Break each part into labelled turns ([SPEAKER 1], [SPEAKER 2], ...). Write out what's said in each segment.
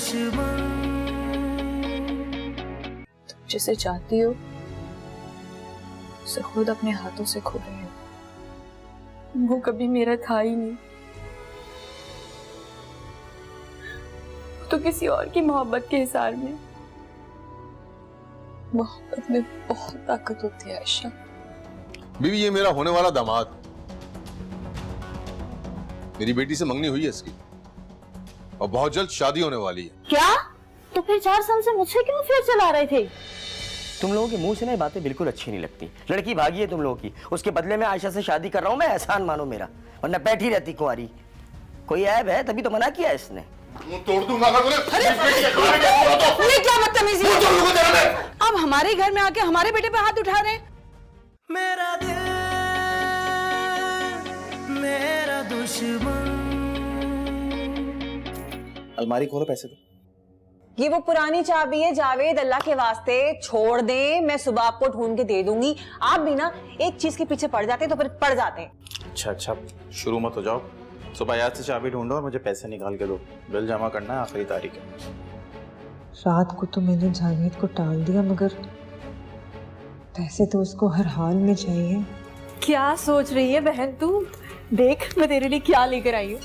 [SPEAKER 1] दुश्मन।
[SPEAKER 2] तुम जिसे चाहती हो उसे खुद अपने हाथों से खो रहे हो। वो कभी मेरा था ही नहीं, तो किसी और की मोहब्बत के हिसार में। मोहब्बत में बहुत ताकत होती है आयशा।
[SPEAKER 3] बीवी, ये मेरा होने वाला दामाद, मेरी बेटी से मंगनी हुई है इसकी और बहुत जल्द शादी होने वाली है।
[SPEAKER 4] क्या? तो फिर 4 साल से मुझसे क्यों अफेयर चला रहे थे?
[SPEAKER 5] तुम लोगों के मुंह से ना ये बातें बिल्कुल अच्छी नहीं लगती। लड़की भागी है तुम लोगों की, उसके बदले में आयशा से शादी कर रहा हूं मैं, एहसान मानो मेरा, वरना बैठी रहती कुंवारी। कोई ऐब है तभी तो मना किया इसने।
[SPEAKER 3] तोड़ दूंगा अगर
[SPEAKER 4] ये क्या बदतमीजी है? अब हमारे घर में आके हमारे बेटे पे हाथ उठा रहे हैं।
[SPEAKER 1] मेरा दिल मेरा दुश्मन।
[SPEAKER 6] अलमारी खोलो, पैसे दो।
[SPEAKER 4] ये वो पुरानी चाबी है जावेद, अल्लाह के वास्ते छोड़ दे, मैं सुबह आपको ढूंढ के दे दूंगी। आप भी ना एक चीज के पीछे पड़ जाते हैं तो फिर पड़ जाते हैं।
[SPEAKER 6] अच्छा, शुरू मत हो जाओ। सुबह याद से चाबी ढूंढो और मुझे पैसे निकाल के दो। बिल जमा करना है, आखिरी तारीख है।
[SPEAKER 7] रात को तो मैंने जावेद को टाल दिया, मगर पैसे तो उसको हर हाल में चाहिए।
[SPEAKER 2] क्या सोच रही है बहन तू? देख मैं तेरे लिए क्या लेकर आई हूँ।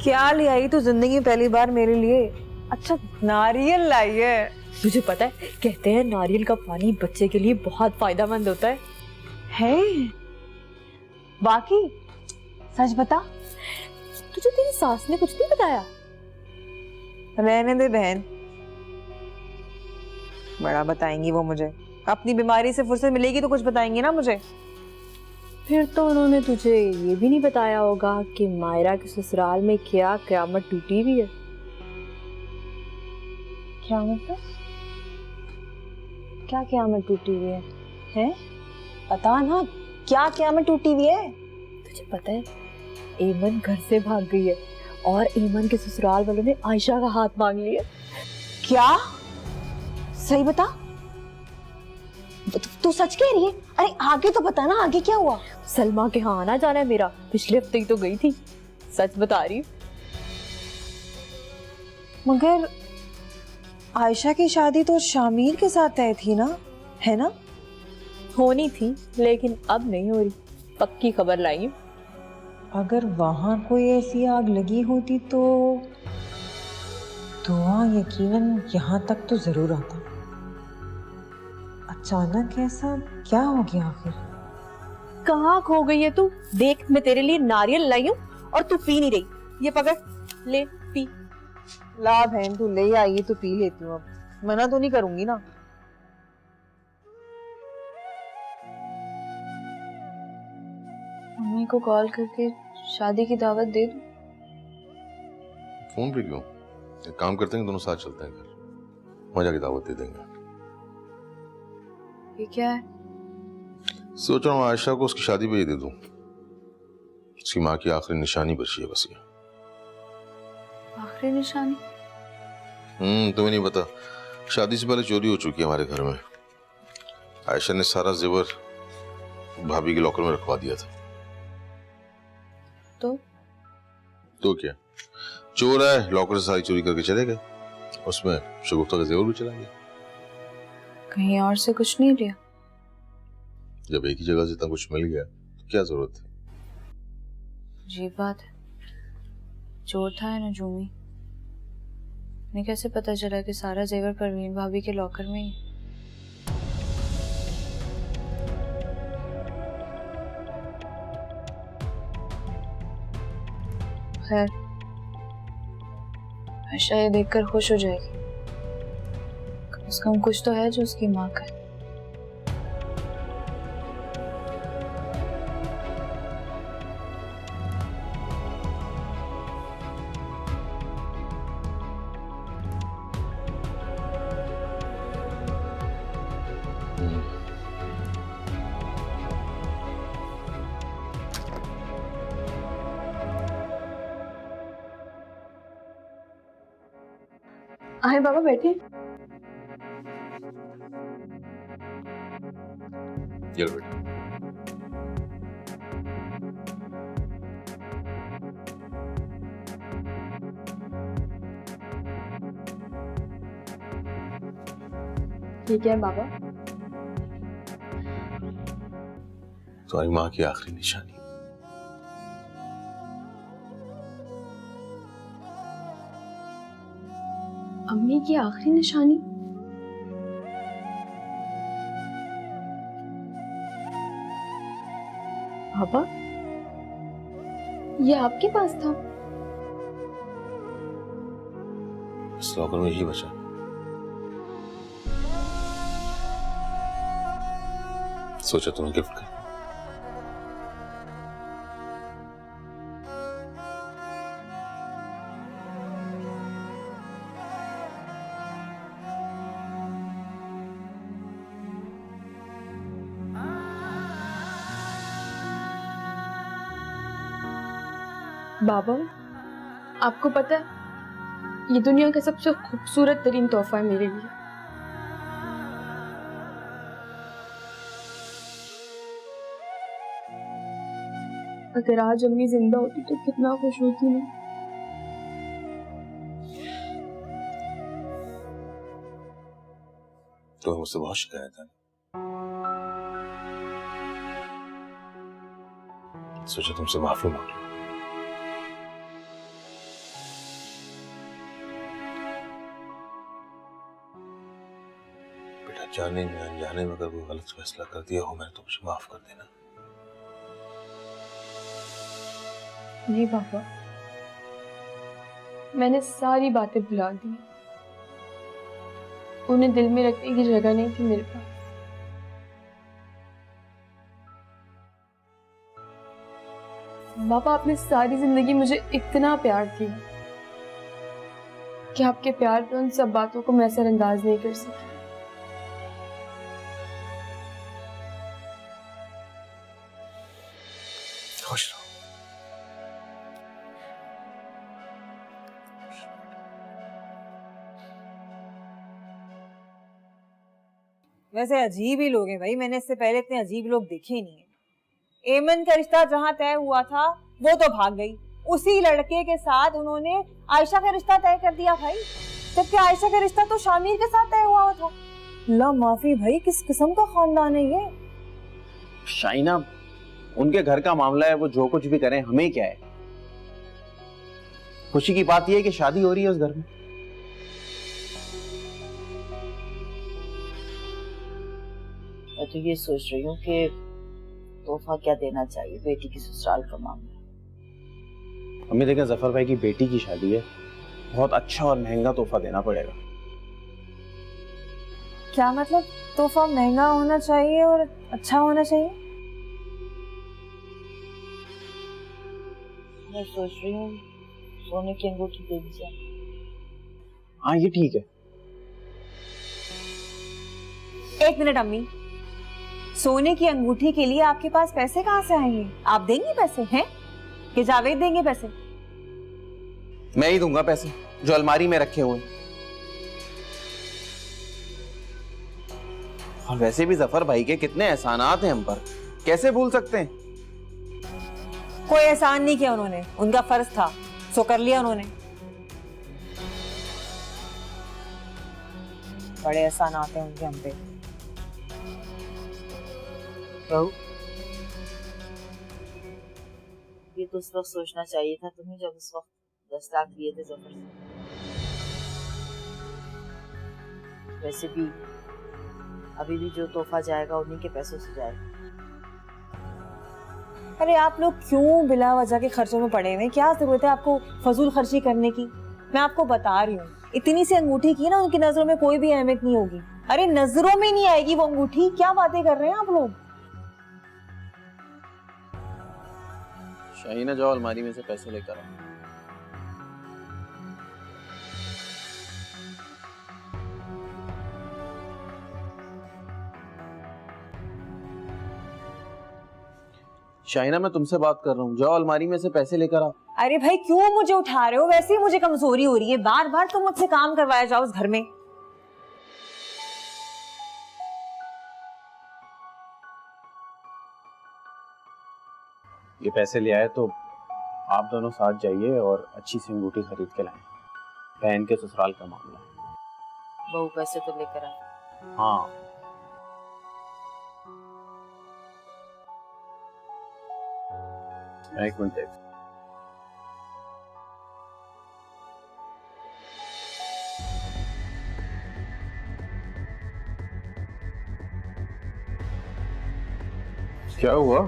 [SPEAKER 7] क्या ले आई तो? जिंदगी में पहली बार मेरे लिए अच्छा नारियल लाई है।
[SPEAKER 2] तुझे पता है, कहते हैं नारियल का पानी बच्चे के लिए बहुत फायदेमंद होता है।
[SPEAKER 7] है? बाकी सच बता,
[SPEAKER 2] तुझे तेरी सास ने कुछ नहीं बताया?
[SPEAKER 7] रहने दे बहन, बड़ा बताएंगी वो मुझे। अपनी बीमारी से फुर्सत मिलेगी तो कुछ बताएंगी ना मुझे।
[SPEAKER 2] फिर तो उन्होंने तुझे ये भी नहीं बताया होगा कि मायरा के ससुराल में क्या क़यामत टूटी हुई है।
[SPEAKER 7] क्या मतलब? क्या क़यामत टूटी हुई है? हैं? बता ना, क्या क़यामत टूटी हुई है?
[SPEAKER 2] तुझे पता है, ईमन घर से भाग गई है और ईमन के ससुराल वालों ने आयशा का हाथ मांग लिया।
[SPEAKER 7] क्या? सही बता, तू सच कह रही है? अरे आगे तो बता ना, आगे क्या हुआ?
[SPEAKER 2] सलमा के यहाँ आना जाना है मेरा, पिछले हफ्ते ही तो गई थी। सच बता रही हूँ।
[SPEAKER 7] मगर आयशा की शादी तो शामिर के साथ तय थी ना, है ना?
[SPEAKER 2] होनी थी लेकिन अब नहीं हो रही, पक्की खबर लाई हूँ।
[SPEAKER 7] अगर वहां कोई ऐसी आग लगी होती तो धुआं यकीनन यहाँ तक तो जरूर आता। अचानक ऐसा क्या हो गया आखिर?
[SPEAKER 2] कहाँ खो गई है तू? देख मैं तेरे लिए नारियल लाई हूँ और तू पी नहीं रही। ये पकड़, ले पी।
[SPEAKER 7] ला बहन, तू ले आई तो पी लेती हूँ, अब मना तो नहीं करूंगी ना।
[SPEAKER 2] मम्मी को कॉल करके शादी की दावत दे दूं?
[SPEAKER 3] फोन पे क्यों? एक काम करते हैं, दोनों साथ चलते हैं घर, वहां जाके दावत दे देंगे।
[SPEAKER 2] ये क्या है?
[SPEAKER 3] सोच रहा हूँ आयशा को उसकी शादी पे ही दे दूं। उसकी माँ की आखिरी निशानी बची है बस ये।
[SPEAKER 2] आखिरी निशानी?
[SPEAKER 3] तुम्हें नहीं पता, शादी से पहले चोरी हो चुकी है हमारे घर में। आयशा ने सारा जेवर भाभी के लॉकर में रखवा दिया था। तो क्या, चोर आए, लॉकर से सारी चोरी करके चले गए, उसमें शगुफ्ता का जेवर भी चला गया।
[SPEAKER 2] कहीं और से कुछ नहीं लिया?
[SPEAKER 3] जब एक ही जगह से इतना कुछ मिल गया तो क्या जरूरत है?
[SPEAKER 2] अजीब बात है, चोर था या नजूमी? उन्हें कैसे पता चला कि सारा जेवर परवीन भाभी के लॉकर में ही? खैर, आयशा ये देखकर खुश हो जाएगी, कम से कम कुछ तो है जो उसकी माँ का है। आए बाबा बैठे।
[SPEAKER 3] चल बेटा।
[SPEAKER 8] ठीक है बाबा।
[SPEAKER 3] तुम्हारी माँ की आखिरी निशानी।
[SPEAKER 8] अम्मी की आखिरी निशानी? पापा, ये आपके पास था?
[SPEAKER 3] इस लॉकर में यही बचा। सोचा तुम्हें गिफ्ट कर।
[SPEAKER 8] बाबा, आपको पता है ये दुनिया का सबसे खूबसूरत तरीन तोहफा है मेरे लिए। अगर आज अम्मी जिंदा होती तो कितना खुश होती ना।
[SPEAKER 3] तुम्हें मुझसे बहुत शिकायत है। सोचा तुमसे माफी मांग लूं। बेटा, जाने में अनजाने में अगर कोई गलत फैसला कर दिया हो मैंने तो मुझे माफ कर देना।
[SPEAKER 8] नहीं पापा, मैंने सारी बातें भुला दी। उन्हें दिल में रखने की जगह नहीं थी मेरे पास। पापा, आपने सारी जिंदगी मुझे इतना प्यार दिया कि आपके प्यार पे उन सब बातों को मैं असरअंदाज नहीं कर सकी।
[SPEAKER 3] खुश रहो।
[SPEAKER 4] वैसे अजीब ही लोग हैं भाई, मैंने इससे पहले इतने अजीब लोग देखे ही नहीं है। एमन का रिश्ता जहां तय हुआ था वो तो भाग गई, उसी लड़के के साथ उन्होंने आयशा का रिश्ता तय कर दिया भाई, जबकि आयशा का रिश्ता तो शामिर के साथ तय हुआ था। ला माफी भाई, किस किस्म का खानदान है ये?
[SPEAKER 6] शाइना, उनके घर का मामला है, वो जो कुछ भी करें हमें क्या है। खुशी की बात यह है कि शादी हो रही है उस घर में।
[SPEAKER 9] मैं तो ये सोच रही हूँ कि तोहफा क्या देना चाहिए, बेटी की ससुराल का मामला।
[SPEAKER 6] हमें देखें, जफर भाई की बेटी की शादी है, बहुत अच्छा और महंगा तोहफा देना पड़ेगा।
[SPEAKER 4] क्या मतलब? तोहफा महंगा होना चाहिए और अच्छा होना चाहिए?
[SPEAKER 9] मैं सोच रही हूँ सोने की अंगूठी दे दी जाए।
[SPEAKER 6] हाँ, ये ठीक है।
[SPEAKER 4] एक मिनट अम्मी, सोने की अंगूठी के लिए आपके पास पैसे कहाँ से आएंगे? आप देंगे पैसे हैं कि जावेद देंगे पैसे?
[SPEAKER 6] मैं ही दूंगा पैसे जो अलमारी में रखे हुए। और वैसे भी जफर भाई के कितने एहसानात हैं हम पर, कैसे भूल सकते हैं।
[SPEAKER 4] कोई एहसान नहीं किया उन्होंने, उनका फर्ज था, सो कर लिया उन्होंने। बड़े एहसानात हैं उनके हम पे।
[SPEAKER 9] बहू, ये तो उस वक्त सोचना चाहिए था तुम्हें जब उस वक्त 10 लाख दिए थे जफर से। वैसे भी अभी भी जो तोहफा जाएगा उन्हीं के पैसों से जाएगा।
[SPEAKER 4] अरे आप लोग क्यों बिला वजह के खर्चों में पड़े हुए? क्या जरूरत है आपको फजूल खर्ची करने की? मैं आपको बता रही हूँ, इतनी सी अंगूठी की ना उनकी नजरों में कोई भी अहमियत नहीं होगी। अरे नजरों में नहीं आएगी वो अंगूठी। क्या बातें कर रहे हैं आप लोग?
[SPEAKER 6] शाहीना, जाओ अलमारी में से पैसे लेकर आओ। शाहीना, मैं तुमसे बात कर रहा हूँ, जाओ अलमारी में से पैसे लेकर आओ।
[SPEAKER 4] अरे भाई क्यों मुझे उठा रहे हो? वैसे ही मुझे कमजोरी हो रही है, बार बार तुम मुझसे काम करवाया जाओ उस घर में।
[SPEAKER 6] ये पैसे ले आए तो आप दोनों साथ जाइए और अच्छी सी अंगूठी खरीद के लाएं। बहन के ससुराल का मामला है।
[SPEAKER 9] बहू पैसे तो लेकर आ।
[SPEAKER 6] हाँ एक मिनट। क्या हुआ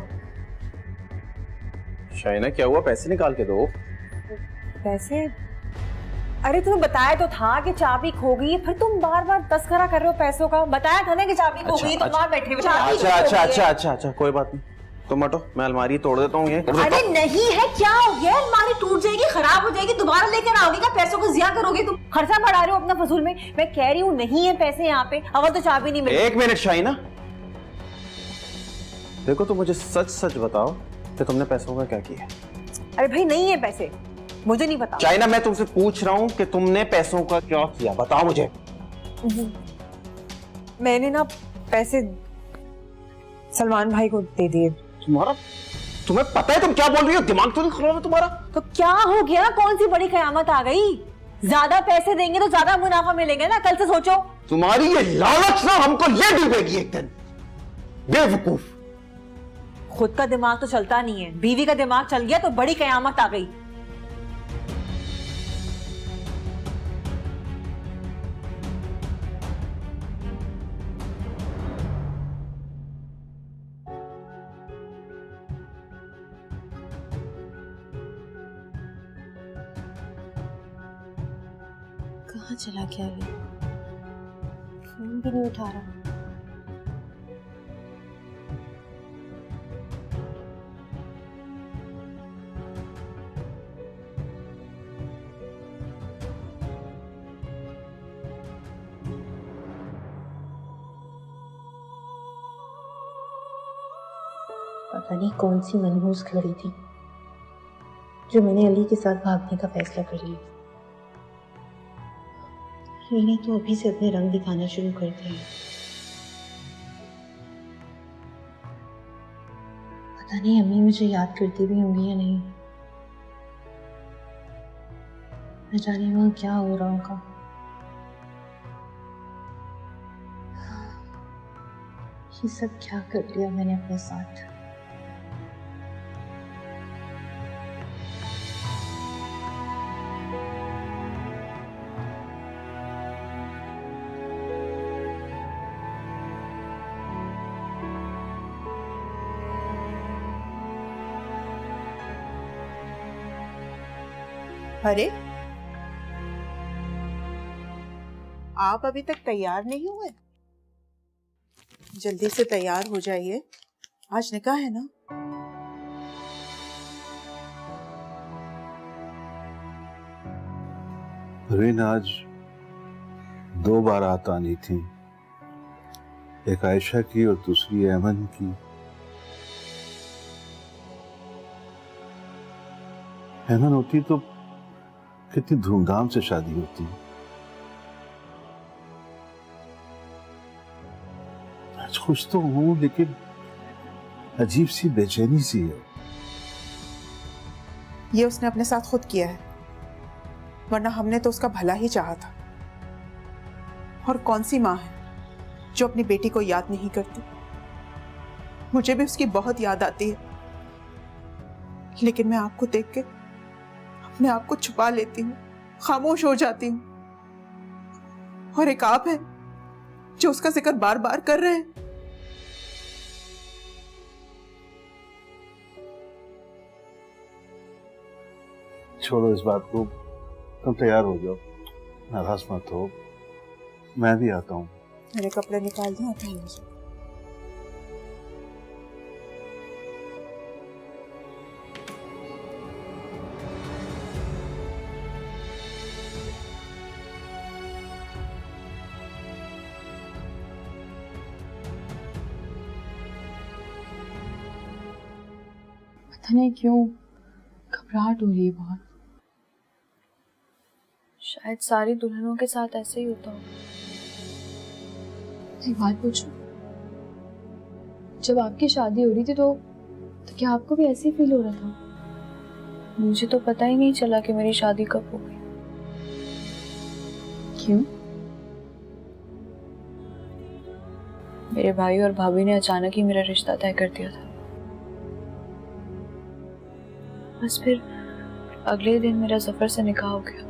[SPEAKER 6] शाइना, क्या हुआ? पैसे निकाल के दो।
[SPEAKER 4] पैसे? अरे तुम्हें बताया तो था कि चाबी खो गई, फिर तुम बार बार तस्करा कर रहे हो पैसों का। बताया था ना कि चाबी खो गई, तुम वहां बैठे हुए।
[SPEAKER 6] अच्छा कोई बात नहीं, तुम हटो, मैं अलमारी तोड़ देता हूँ ये।
[SPEAKER 4] अरे नहीं है, क्या हो गया? अलमारी टूट जाएगी, खराब हो जाएगी, दोबारा लेकर आओगे क्या? पैसों को जिया करोगे तुम? खर्चा बढ़ा रहे हो अपना फजूल में। मैं कह रही हूँ नहीं है पैसे यहाँ पे, अगर तो चाबी नहीं मिली।
[SPEAKER 6] एक मिनट शाइना, देखो तुम मुझे सच सच बताओ कि तुमने पैसों का क्या किया।
[SPEAKER 4] अरे भाई नहीं है पैसे, मुझे नहीं पता।
[SPEAKER 6] शाइना मैं तुमसे पूछ रहा हूँ कि तुमने पैसों का क्या किया, बताओ मुझे।
[SPEAKER 4] मैंने ना पैसे सलमान भाई को दे दिए।
[SPEAKER 6] तुम्हें पता है तुम क्या बोल रही हो? दिमाग तो नहीं खराब है तुम्हारा?
[SPEAKER 4] तो क्या हो गया? कौन सी बड़ी कयामत आ गई? ज्यादा पैसे देंगे तो ज्यादा मुनाफा मिलेगा ना, कल से सोचो।
[SPEAKER 6] तुम्हारी ये लालच ना हमको ले डूबेगी एक दिन, बेवकूफ।
[SPEAKER 4] खुद का दिमाग तो चलता नहीं है, बीवी का दिमाग चल गया तो बड़ी कयामत आ गई।
[SPEAKER 2] कहाँ चला गया ये? फोन भी नहीं उठा रहा।
[SPEAKER 10] पता नहीं कौन सी मनहूस घड़ी थी जो मैंने अली के साथ भागने का फैसला कर लिया। मैंने तो अभी से अपने रंग दिखाना शुरू कर दिए। पता नहीं अम्मी मुझे याद करती भी होंगी या नहीं। न जाने वहां क्या हो रहा होगा। ये सब क्या कर लिया मैंने अपने साथ।
[SPEAKER 11] अरे आप अभी तक तैयार नहीं हुए? जल्दी से तैयार हो जाइए, आज निकाह है ना।
[SPEAKER 12] परवीन आज 2 बारात आनी थी, एक आयशा की और दूसरी ऐमन की। ऐमन होती तो कितनी धूमधाम से शादी होती। आज खुश तो हूं लेकिन अजीब सी बेचैनी सी है।
[SPEAKER 11] ये उसने अपने साथ खुद किया है, वरना हमने तो उसका भला ही चाहा था। और कौन सी माँ है जो अपनी बेटी को याद नहीं करती? मुझे भी उसकी बहुत याद आती है, लेकिन मैं आपको देख के अपने आप को छुपा लेती हूँ, खामोश हो जाती हूँ। और एक आप है जो उसका जिक्र बार बार कर रहे हैं।
[SPEAKER 12] छोड़ो इस बात को, तुम तैयार हो जाओ, नाराज मत हो, मैं भी आता हूँ।
[SPEAKER 11] मेरे कपड़े निकाल दूं, आप हो जाओ।
[SPEAKER 8] पता नहीं क्यों घबराहट हो रही है बहुत।
[SPEAKER 2] शायद सारी दुल्हनों के साथ ऐसे ही होता होगा।
[SPEAKER 8] एक बात पूछूं, जब आपकी शादी हो रही थी तो क्या आपको भी ऐसे ही फील हो रहा था?
[SPEAKER 2] मुझे तो पता ही नहीं चला कि मेरी शादी कब हो गई।
[SPEAKER 8] क्यों?
[SPEAKER 2] मेरे भाई और भाभी ने अचानक ही मेरा रिश्ता तय कर दिया था। बस फिर अगले दिन मेरा जफर से निकाह हो गया।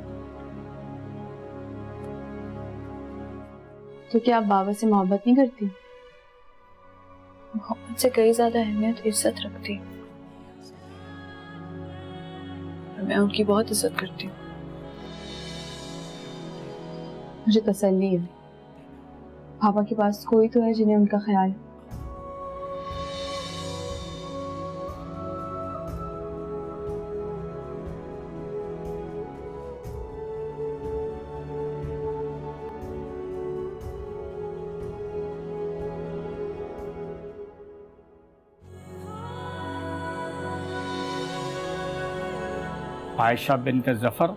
[SPEAKER 8] तो क्या आप बाबा से मोहब्बत नहीं करती?
[SPEAKER 2] मोहब्बत से कई ज्यादा अहमियत इज्जत रखती हूँ। मैं उनकी बहुत इज्जत करती हूँ।
[SPEAKER 8] मुझे तसल्ली है, पापा के पास कोई तो है जिन्हें उनका ख्याल है।
[SPEAKER 13] आयशा बिन्त जफ़र,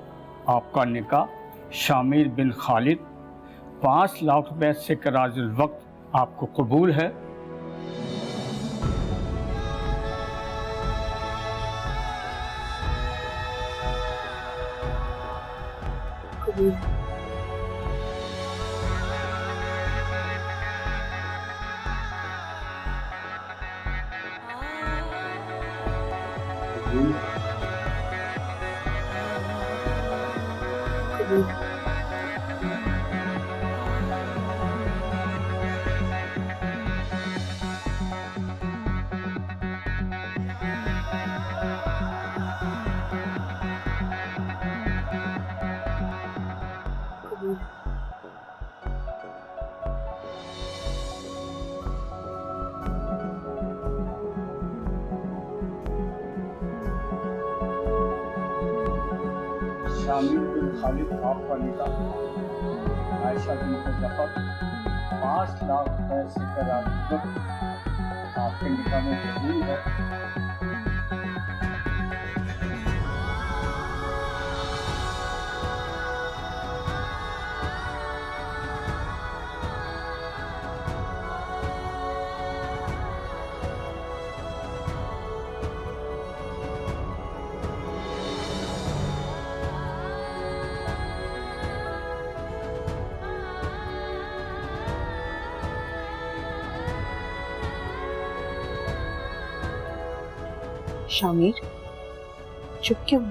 [SPEAKER 13] आपका निकाह शामिर बिन खालिद 5 लाख रुपए से कराजुल वक्त आपको कबूल है?
[SPEAKER 2] कबूल।
[SPEAKER 13] शामिर बिन खालिद, आपका निकाह आयशा बिन्त जफ़र 5 लाख रुपए से कराजुल वक्त आपके निकाह में कबूल है।
[SPEAKER 11] शामिर, चुप क्यों?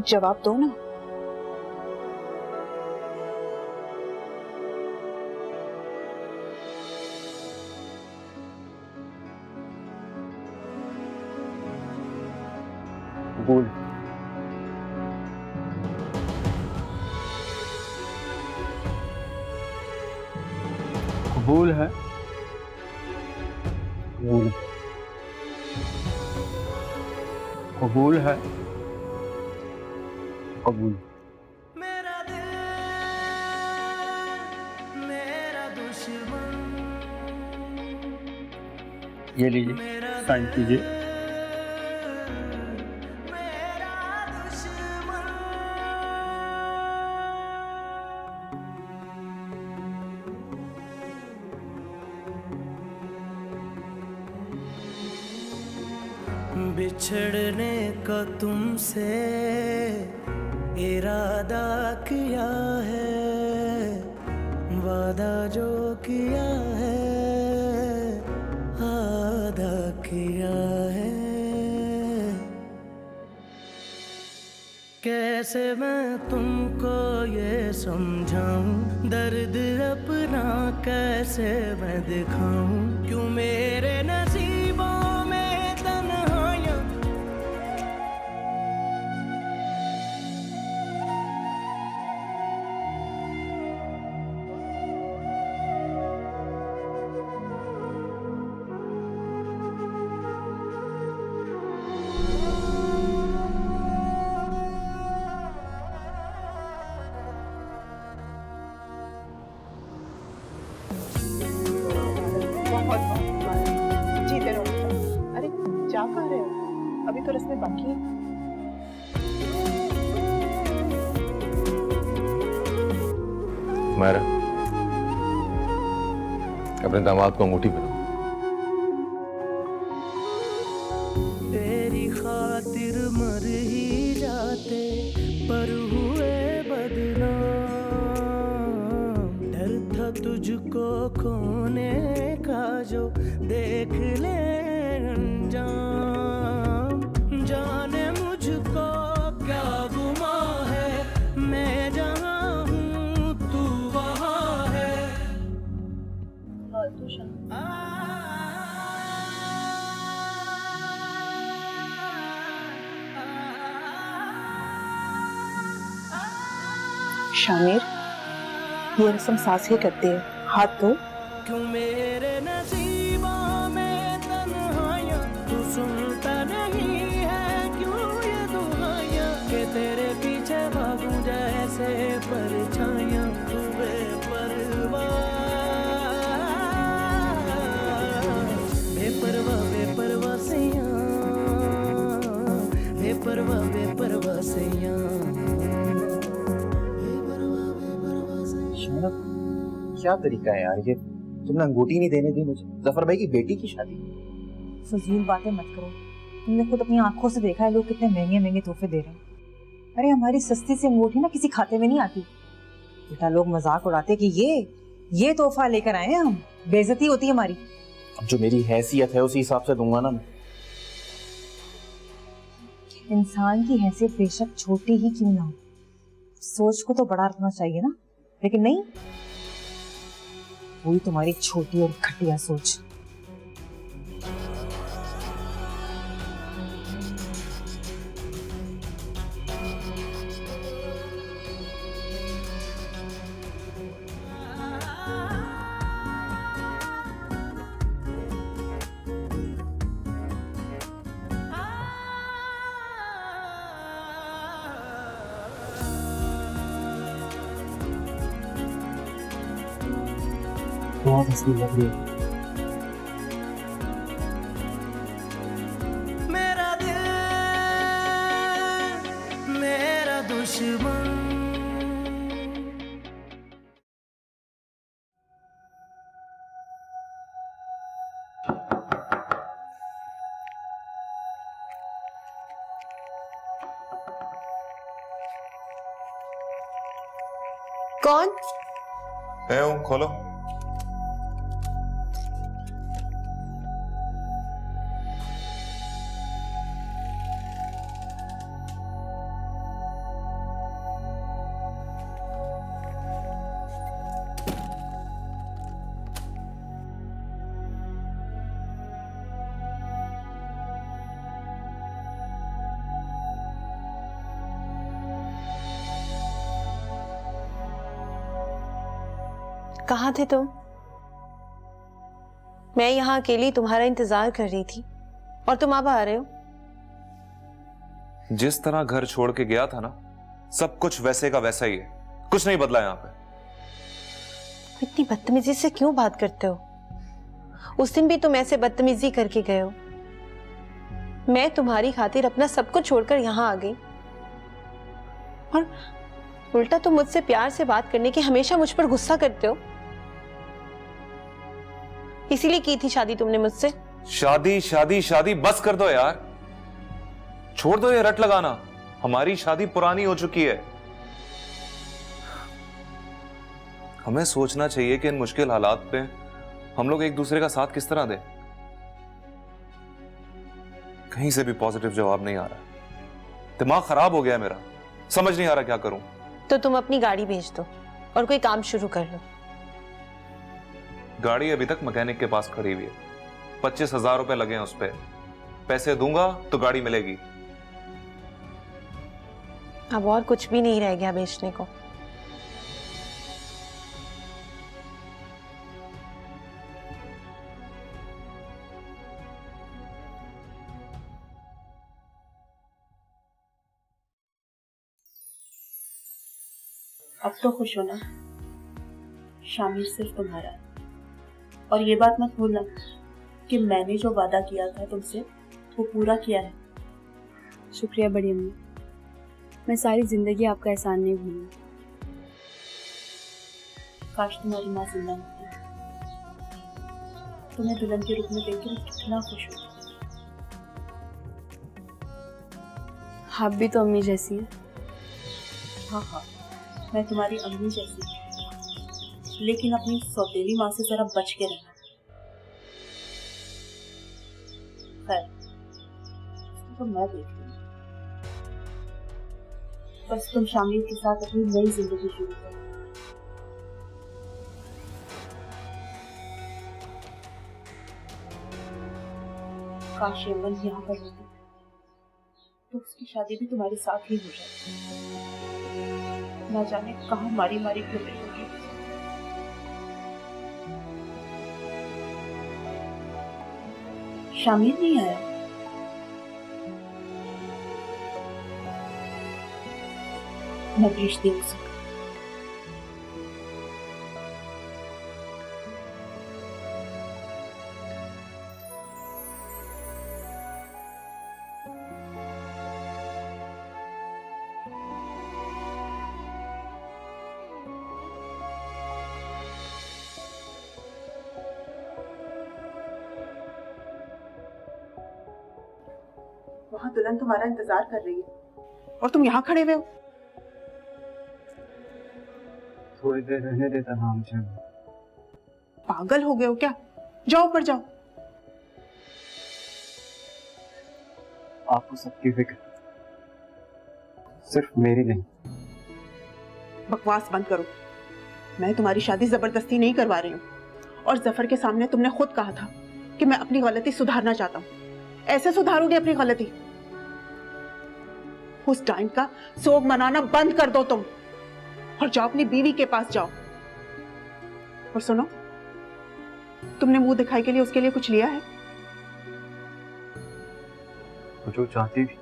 [SPEAKER 11] जवाब दो ना।
[SPEAKER 13] कबूल। कबूल है। कबूल। कबूल है। कबूल।
[SPEAKER 1] मेरा दिल मेरा दुश्मन,
[SPEAKER 13] ये लीजिए, साइन कीजिए।
[SPEAKER 1] मेरा दुश्मन। बिछड़ने का तुमसे इरादा किया है, वादा जो किया है आदा किया है। कैसे मैं तुमको ये समझाऊं, दर्द अपना कैसे मैं दिखाऊं, क्यों मेरे नसीबों में तन्हाइयां।
[SPEAKER 11] बहुत बहुत जीते रहो। अरे जा कहाँ रहे हो? अभी तो रस्में बाकी हैं।
[SPEAKER 3] मायरा, अपने दामाद को अंगूठी पहनाओ।
[SPEAKER 1] तेरी खातिर मर ही जाते पर हुए बदनाम, डर था तुझको खो
[SPEAKER 11] शामिर, ये रस्म सास ही करती है, हाथ धो।
[SPEAKER 1] क्यों मेरे नसीबों में तन्हाइयां, तू सुनता नहीं है क्यों ये दुआयां, कि तेरे पीछे भागूं जैसे परछाइयां, तू बेपरवाह बेपरवाह बेपरवाह सैयां, बेपरवाह बेपरवाह सैयां।
[SPEAKER 6] क्या तरीका है यार ये, तुमने अंगूठी नहीं देने दी मुझे, जफर भाई की बेटी की शादी।
[SPEAKER 4] फजूल बातें मत करो, तुमने खुद अपनी आंखों से देखा है लोग कितने महंगे महंगे तोहफे दे रहे हैं। अरे हमारी सस्ती सी अंगूठी ना किसी खाते में नहीं आती। बेटा लोग मजाक उड़ाते कि ये तोहफा लेकर आए हैं हम, बेइज्जती होती है हमारी।
[SPEAKER 6] अब जो मेरी हैसियत है उसी हिसाब से दूंगा ना मैं।
[SPEAKER 4] इंसान की हैसियत बेशक छोटी ही क्यों ना हो, सोच को तो बड़ा रखना चाहिए ना, लेकिन नहीं, वही तुम्हारी छोटी और घटिया सोच।
[SPEAKER 6] बहुत हंसी लग रही है।
[SPEAKER 1] मेरा दिल मेरा दुश्मन।
[SPEAKER 8] कौन?
[SPEAKER 14] मैं हूँ, खोलो।
[SPEAKER 10] कहाँ थे तुम? मैं यहाँ अकेली तुम्हारा इंतजार कर रही थी और तुम अब आ रहे हो।
[SPEAKER 14] जिस तरह घर छोड़ के गया था ना, सब कुछ वैसे का वैसा ही है, कुछ नहीं बदला यहाँ पे।
[SPEAKER 10] इतनी बदतमीजी से क्यों बात करते हो? उस दिन भी तुम ऐसे बदतमीजी करके गए हो। मैं तुम्हारी खातिर अपना सब कुछ छोड़कर यहाँ आ गई और उल्टा तुम मुझसे प्यार से बात करने की हमेशा मुझ पर गुस्सा करते हो। इसीलिए की थी शादी तुमने मुझसे।
[SPEAKER 14] शादी शादी शादी बस कर दो यार, छोड़ दो ये रट लगाना। हमारी शादी पुरानी हो चुकी है। हमें सोचना चाहिए कि इन मुश्किल हालात पे हम लोग एक दूसरे का साथ किस तरह दें। कहीं से भी पॉजिटिव जवाब नहीं आ रहा, दिमाग खराब हो गया मेरा, समझ नहीं आ रहा क्या करूं।
[SPEAKER 10] तो तुम अपनी गाड़ी भेज दो और कोई काम शुरू कर लो।
[SPEAKER 14] गाड़ी अभी तक मैकेनिक के पास खड़ी हुई है, 25,000 रुपए लगे हैं उस पे। पैसे दूंगा तो गाड़ी मिलेगी।
[SPEAKER 10] अब और कुछ भी नहीं रह गया बेचने को।
[SPEAKER 9] अब तो खुश हो ना, शामिर सिर्फ तुम्हारा है। और ये बात मत भूलना कि मैंने जो वादा किया था तुमसे वो पूरा किया है।
[SPEAKER 8] शुक्रिया बड़ी अम्मी, मैं सारी जिंदगी आपका एहसान नहीं भूलूंगी।
[SPEAKER 9] काश तुम्हारी माँ जिंदा होती, तुम्हें दुल्हन के रूप में देखकर मैं कितना खुश हूँ।
[SPEAKER 8] आप भी तो अम्मी जैसी हैं।
[SPEAKER 9] हाँ हाँ, मैं तुम्हारी अम्मी जैसी हूँ, लेकिन अपनी सौतेली माँ से जरा बच के रहना। खैर, तो मैं देख लूँगी। बस तुम शामिर के साथ अपनी नई जिंदगी शुरू करो। काश यमन यहाँ पर होती तो उसकी शादी भी तुम्हारे साथ ही हो जाती। ना जाने कहाँ मारी मारी क्यों गई होगी। शामिर नहीं आया। मैं भेजती हूँ उसे।
[SPEAKER 11] वहां दुल्हन तुम्हारा इंतजार कर रही है और तुम यहाँ खड़े हुए हो।
[SPEAKER 13] थोड़ी देर रहने देता ना मुझे।
[SPEAKER 11] पागल हो गए हो क्या? जाओ ऊपर जाओ।
[SPEAKER 13] आपको सबकी फिक्र, सिर्फ मेरी नहीं।
[SPEAKER 11] बकवास बंद करो। मैं तुम्हारी शादी जबरदस्ती नहीं करवा रही हूँ और जफर के सामने तुमने खुद कहा था कि मैं अपनी गलती सुधारना चाहता हूँ। ऐसे सुधारोगे अपनी गलती? उस टाइम का सोग मनाना बंद कर दो तुम और जाओ अपनी बीवी के पास जाओ। और सुनो, तुमने मुंह दिखाई के लिए उसके लिए कुछ लिया है?
[SPEAKER 13] जो चाहती थी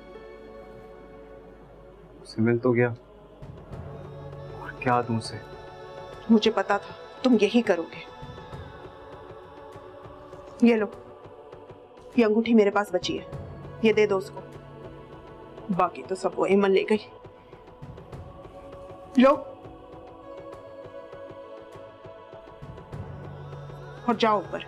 [SPEAKER 13] उसे मिल तो गया, और क्या दूं उसे?
[SPEAKER 11] मुझे पता था तुम यही करोगे। ये लो, ये अंगूठी मेरे पास बची है, ये दे दो उसको। बाकी तो सब वो एमन ले गई। लो और जाओ ऊपर।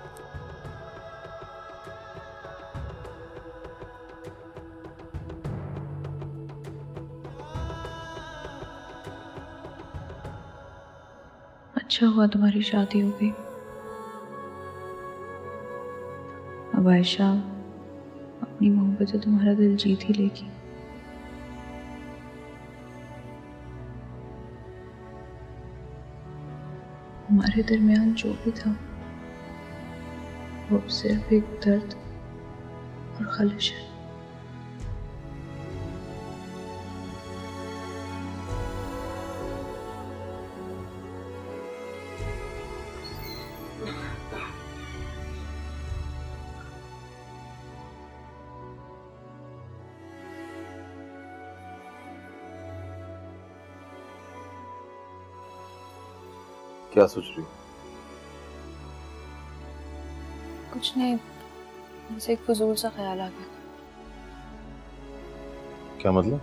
[SPEAKER 2] अच्छा हुआ तुम्हारी शादी हो गई। अब आयशा अपनी मोहब्बत से तुम्हारा दिल जीत ही लेगी। हमारे दरमियान जो भी था वो सिर्फ एक दर्द और खलिश है।
[SPEAKER 3] क्या सोच रही हो?
[SPEAKER 2] कुछ नहीं, मुझे एक फजूल सा ख्याल आ गया।
[SPEAKER 3] क्या मतलब?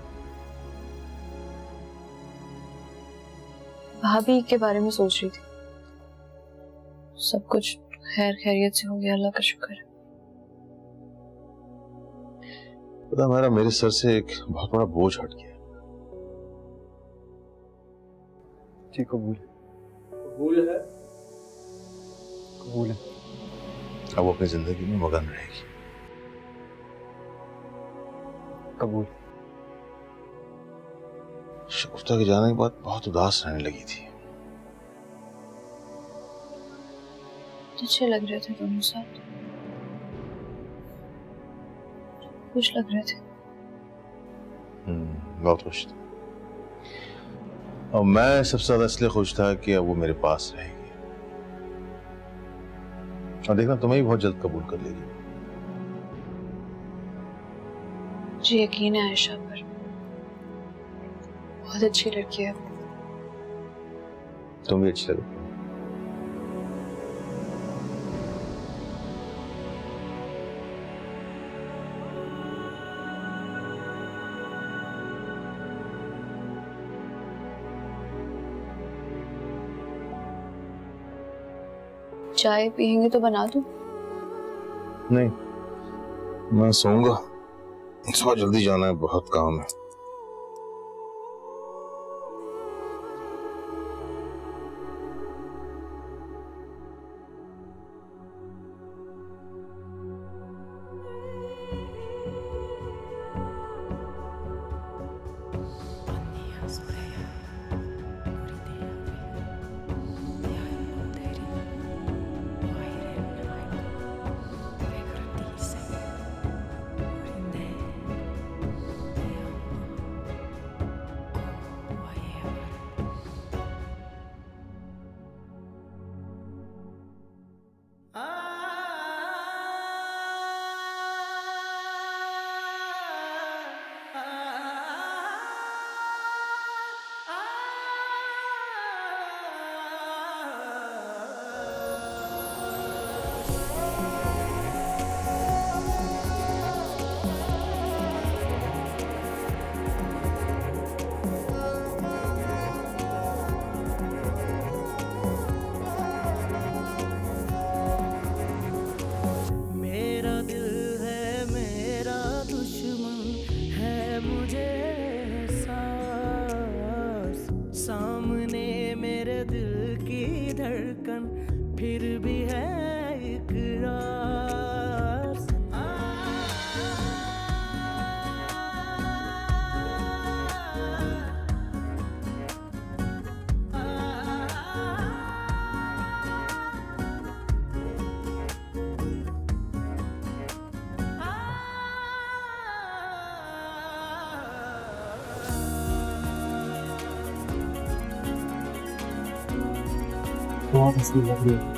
[SPEAKER 2] भाभी के बारे में सोच रही थी। सब कुछ खैर खैरियत से हो गया, अल्लाह का शुक्र है।
[SPEAKER 3] पता मेरे सर से एक बहुत बड़ा बोझ हट गया।
[SPEAKER 13] जी कबूल है। कबूल है।
[SPEAKER 3] अब वो अपनी जिंदगी में मगन रहेगी।
[SPEAKER 13] कबूल।
[SPEAKER 3] शगुफ्ता के जाने के बाद बहुत उदास रहने लगी थी।
[SPEAKER 2] अच्छे लग रहे थे दोनों साथ, खुश लग रहे थे।
[SPEAKER 3] बहुत खुश था। और मैं सबसे ज्यादा इसलिए खुश था कि अब वो मेरे पास रहेगी। और देखना तुम्हें भी बहुत जल्द कबूल कर लेगी।
[SPEAKER 2] मुझे यकीन है आयशा पर, बहुत अच्छी लड़की है।
[SPEAKER 3] तुम भी अच्छी लगे।
[SPEAKER 2] चाय पियेंगे तो बना दूं?
[SPEAKER 3] नहीं, मैं सोऊंगा। सुबह जल्दी जाना है, बहुत काम है।
[SPEAKER 1] धड़कन फिर भी है इकरार।
[SPEAKER 15] बहुत हंसी लग रही है।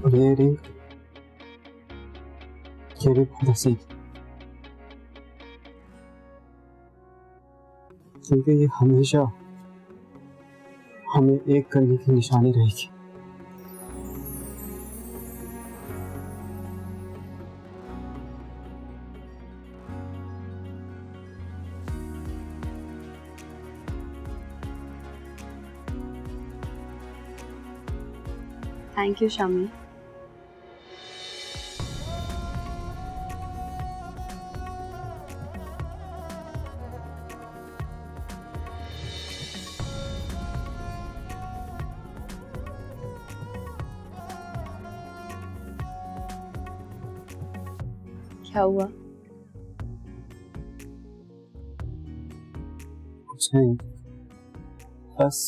[SPEAKER 15] ये रिंग ये भी बहुत हंसी, क्योंकि ये हमेशा हमें एक करने की निशानी रहेगी।
[SPEAKER 8] Thank you Shami. क्या हुआ?
[SPEAKER 15] कुछ नहीं, बस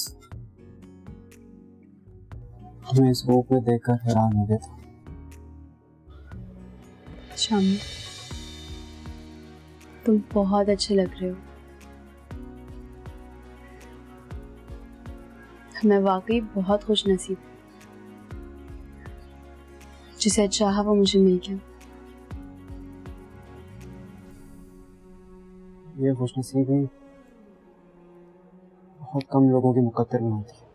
[SPEAKER 15] मैं इस रूप में देखकर हैरान हो गया था।
[SPEAKER 8] शामी, तुम बहुत अच्छे लग रहे हो। मैं वाकई बहुत खुशनसीब हूँ। जिसे चाहा वो मुझे मिल गया।
[SPEAKER 15] ये खुशनसीबी बहुत कम लोगों के मुकद्दर में होती है।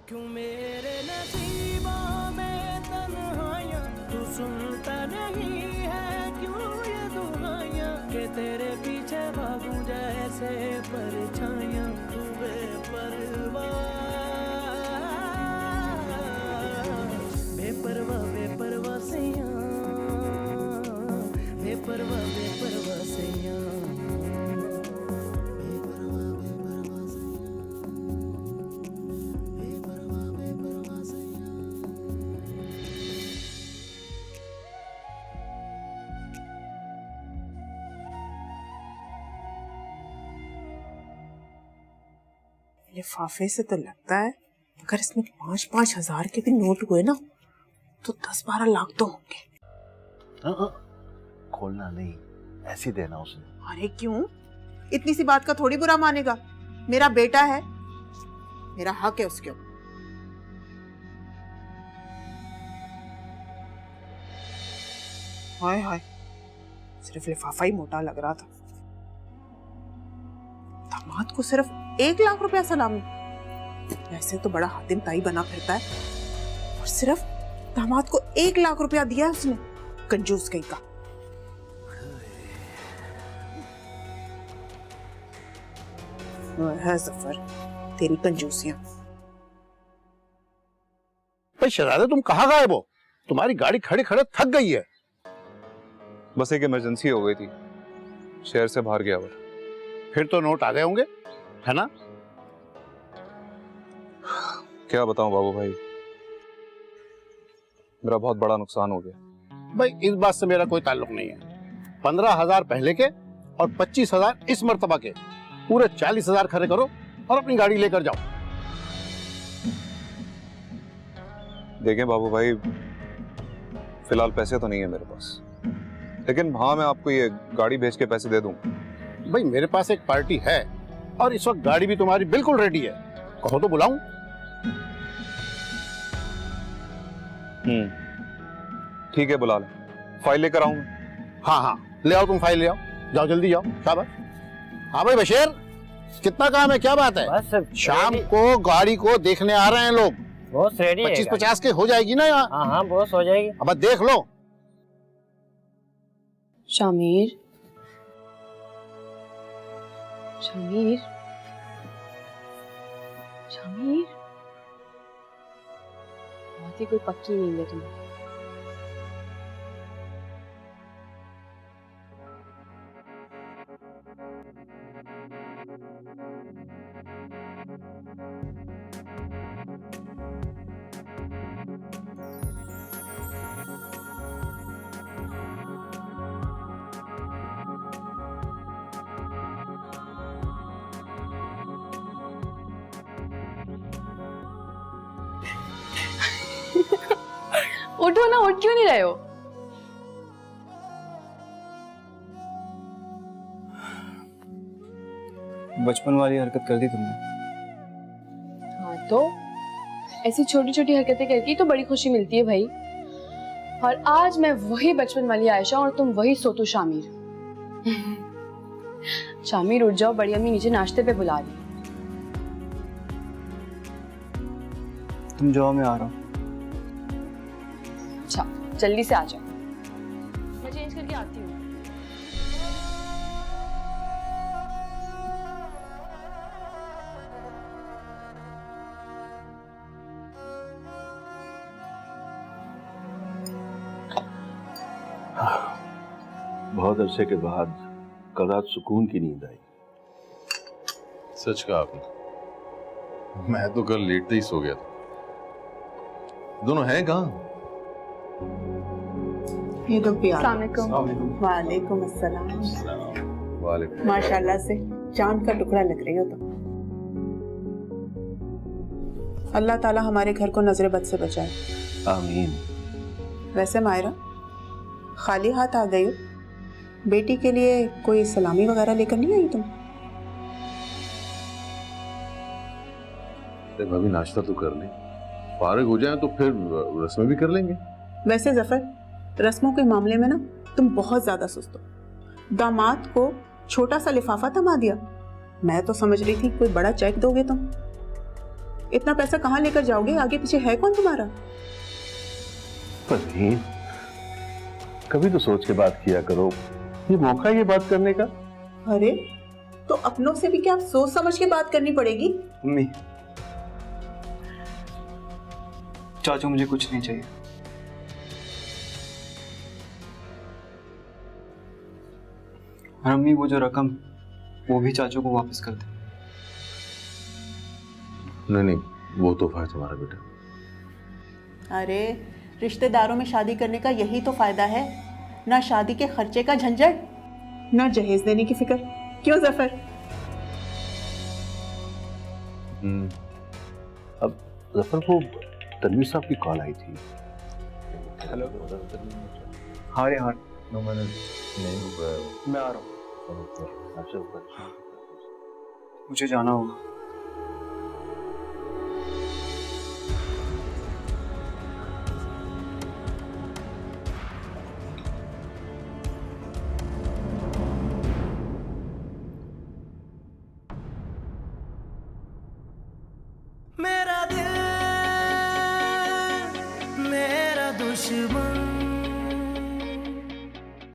[SPEAKER 1] क्यों मेरे नसीबों में तन्हाइयां, तू सुनता नहीं है क्यों ये दुआएं कि तेरे पीछे भागूं जैसे परछाइयां। तू बेपरवाह बेपरवाह सैयां, बेपरवाह बेपरवाह सैयां।
[SPEAKER 11] लिफाफे से तो लगता है अगर इसमें 5-5 हजार के भी नोट हुए ना तो 10-12 लाख तो होंगे।
[SPEAKER 12] खोलना नहीं, ऐसे देना उसने।
[SPEAKER 11] अरे क्यों? इतनी सी बात का थोड़ी बुरा मानेगा। मेरा बेटा है, मेरा हक है उसके ऊपर। हाय हाय, सिर्फ लिफाफा ही मोटा लग रहा था। दामाद को सिर्फ 1 लाख रुपया सलामी। वैसे तो बड़ा हातिम ताई बना फिरता है और सिर्फ दामाद को 1 लाख रुपया दिया है उसने। कंजूस कहीं का। है सफर तेरी कंजूसियां।
[SPEAKER 12] भाई शहजादे, तुम कहाँ गायब हो? तुम्हारी गाड़ी खड़े खड़े थक गई है।
[SPEAKER 14] बस एक इमरजेंसी हो गई थी, शहर से बाहर गया हुआ।
[SPEAKER 12] फिर तो नोट आ गए होंगे, है ना?
[SPEAKER 14] क्या बताऊं बाबू भाई, मेरा बहुत बड़ा नुकसान हो गया।
[SPEAKER 12] भाई इस बात से मेरा कोई ताल्लुक नहीं है। 15,000 पहले के और 25,000 इस मर्तबा के, पूरे 40,000 खर्च करो और अपनी गाड़ी लेकर जाओ।
[SPEAKER 14] देखें बाबू भाई, फिलहाल पैसे तो नहीं है मेरे पास, लेकिन हाँ मैं आपको ये गाड़ी भेज के पैसे दे दूं।
[SPEAKER 12] भाई मेरे पास एक पार्टी है और इस वक्त गाड़ी भी तुम्हारी बिल्कुल रेडी है। कहो तो बुलाऊं?
[SPEAKER 14] ठीक है, बुला ले। फाइल लेकर आऊं?
[SPEAKER 12] हाँ हाँ ले आओ, तुम फाइल ले आओ। जाओ जल्दी जाओ। शाबाश। हाँ भाई बशीर, कितना काम है? क्या बात है?
[SPEAKER 16] बस
[SPEAKER 12] शाम को गाड़ी को देखने आ रहे हैं लोग।
[SPEAKER 16] बॉस रेडी है।
[SPEAKER 12] 25-50 के हो जाएगी ना यहाँ?
[SPEAKER 16] हाँ हाँ बॉस हो जाएगी।
[SPEAKER 12] अब देख लो,
[SPEAKER 8] शामिर, शामिर, शामिर, बहुत ही कोई पक्की नींद है तुम्हें। उठो ना, उठ क्यों नहीं रहे हो?
[SPEAKER 15] बचपन वाली हरकत कर दी तुमने।
[SPEAKER 8] हाँ तो ऐसी छोटी छोटी हरकतें करके तो बड़ी खुशी मिलती है भाई। और आज मैं वही बचपन वाली आयशा और तुम वही सोतू शामिर। शामिर उठ जाओ, बड़ी अम्मी नीचे नाश्ते पे बुला रही।
[SPEAKER 15] तुम जाओ, मैं आ रहा हूँ।
[SPEAKER 8] अच्छा जल्दी से आ जाओ, मैं चेंज करके आती हूँ।
[SPEAKER 3] बहुत अरसे के बाद कल रात सुकून की नींद आई। सच कहा आपने, मैं तो कल लेटते ही सो गया था। दोनों हैं कहाँ?
[SPEAKER 11] ये लोग भी
[SPEAKER 8] अस्सलाम वालेकुम।
[SPEAKER 11] वालेकुम अस्सलाम।
[SPEAKER 3] वालेकुम।
[SPEAKER 11] माशाल्लाह से चांद का टुकड़ा लग रही हो तुम। अल्लाह ताला हमारे घर को नजर बद से बचाए।
[SPEAKER 3] आमीन।
[SPEAKER 11] वैसे मायरा, खाली हाथ आ गई हो? बेटी के लिए कोई सलामी वगैरह लेकर नहीं आई तुम?
[SPEAKER 3] भाभी नाश्ता तो कर लें, फारिग हो जाए तो फिर रस्में भी कर लेंगे।
[SPEAKER 11] वैसे जफर, रस्मों के मामले में ना तुम बहुत ज्यादा सुस्त हो। दामाद को छोटा सा लिफाफा थमा दिया। मैं तो समझ रही थी कोई बड़ा चेक दोगे तुम। इतना पैसा कहाँ लेकर जाओगे? आगे पीछे है कौन तुम्हारा?
[SPEAKER 3] परवीन, कभी तो सोच के बात किया करो, ये मौका है ये बात करने का।
[SPEAKER 11] अरे तो अपनों से भी क्या सोच समझ के बात करनी पड़ेगी?
[SPEAKER 15] मम्मी, चाचू मुझे कुछ नहीं चाहिए। और अम्मी, वो जो रकम वो भी चाचू को वापस कर दे।
[SPEAKER 3] नहीं, वो तोहफा है तुम्हारा बेटा।
[SPEAKER 11] अरे रिश्तेदारों में शादी करने का यही तो फायदा है, ना शादी के खर्चे का झंझट, ना जहेज देने की फिक्र। क्यों जफर?
[SPEAKER 3] अब जफर को तनवीर साहब की कॉल आई थी।
[SPEAKER 15] हेलो। हाँ रे हाँ।
[SPEAKER 3] नो मैंने नहीं,
[SPEAKER 15] मैं आ रहा हूँ। मुझे जाना होगा।
[SPEAKER 1] मेरा दिल मेरा दुश्मन।